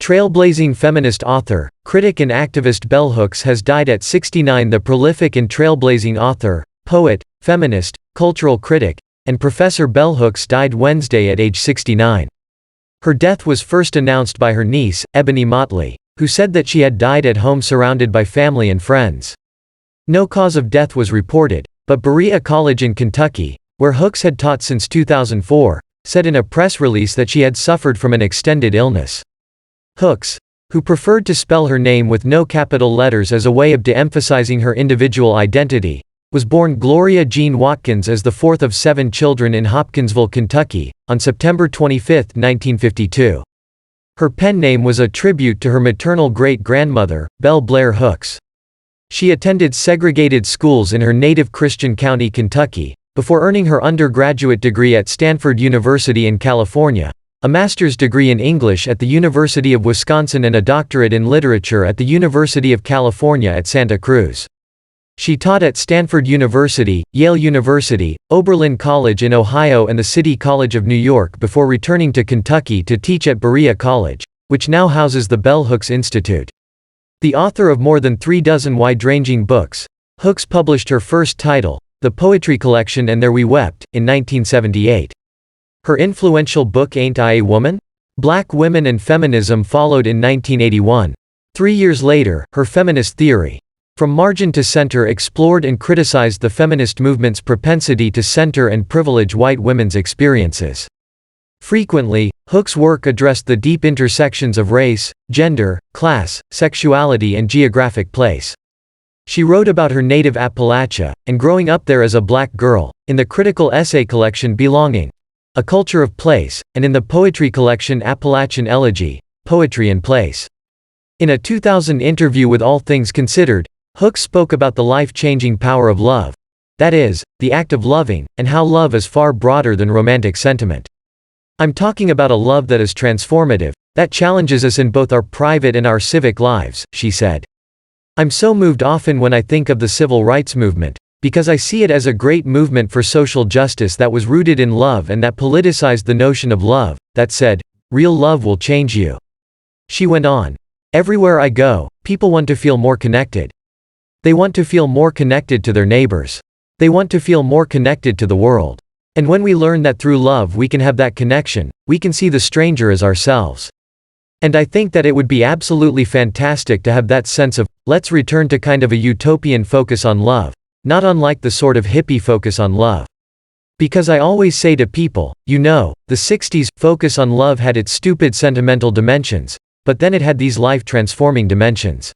Trailblazing feminist author, critic and activist Bell Hooks has died at 69. The prolific and trailblazing author, poet, feminist, cultural critic, and professor Bell Hooks died Wednesday at age 69. Her death was first announced by her niece, Ebony Motley, who said that she had died at home surrounded by family and friends. No cause of death was reported, but Berea College in Kentucky, where Hooks had taught since 2004, said in a press release that she had suffered from an extended illness. Hooks, who preferred to spell her name with no capital letters as a way of de-emphasizing her individual identity, was born Gloria Jean Watkins as the fourth of 7 children in Hopkinsville, Kentucky, on September 25, 1952. Her pen name was a tribute to her maternal great-grandmother, Blair Hooks. She attended segregated schools in her native Christian county, Kentucky, before earning her undergraduate degree at Stanford University in California, a master's degree in English at the University of Wisconsin and a doctorate in literature at the University of California at Santa Cruz. She taught at Stanford University, Yale University, Oberlin College in Ohio and the City College of New York before returning to Kentucky to teach at Berea College, which now houses the Bell Hooks Institute. The author of more than 36 wide-ranging books, Hooks published her first title, the poetry collection And There We Wept, in 1978. Her influential book Ain't I a Woman? Black Women and Feminism followed in 1981. 3 years later, her feminist theory, From Margin to Center, explored and criticized the feminist movement's propensity to center and privilege white women's experiences. Frequently, Hooks' work addressed the deep intersections of race, gender, class, sexuality and geographic place. She wrote about her native Appalachia, and growing up there as a black girl, in the critical essay collection Belonging, A Culture of Place, and in the poetry collection Appalachian Elegy, Poetry and Place. In a 2000 interview with All Things Considered, Hooks spoke about the life-changing power of love. That is, the act of loving, and how love is far broader than romantic sentiment. I'm talking about a love that is transformative, that challenges us in both our private and our civic lives, she said. I'm so moved often when I think of the civil rights movement, because I see it as a great movement for social justice that was rooted in love and that politicized the notion of love, that said, real love will change you. She went on. Everywhere I go, people want to feel more connected. They want to feel more connected to their neighbors. They want to feel more connected to the world. And when we learn that through love we can have that connection, we can see the stranger as ourselves. And I think that it would be absolutely fantastic to have that sense of, let's return to kind of a utopian focus on love, not unlike the sort of hippie focus on love. Because I always say to people, you know, the 60s focus on love had its stupid sentimental dimensions, but then it had these life-transforming dimensions.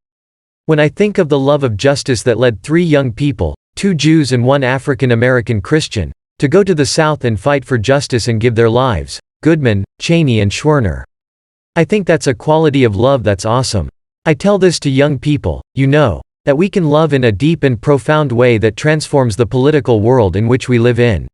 When I think of the love of justice that led 3 young people, 2 Jews and 1 African American Christian, to go to the South and fight for justice and give their lives, Goodman, Cheney and Schwerner. I think that's a quality of love that's awesome. I tell this to young people, you know, that we can love in a deep and profound way that transforms the political world in which we live in.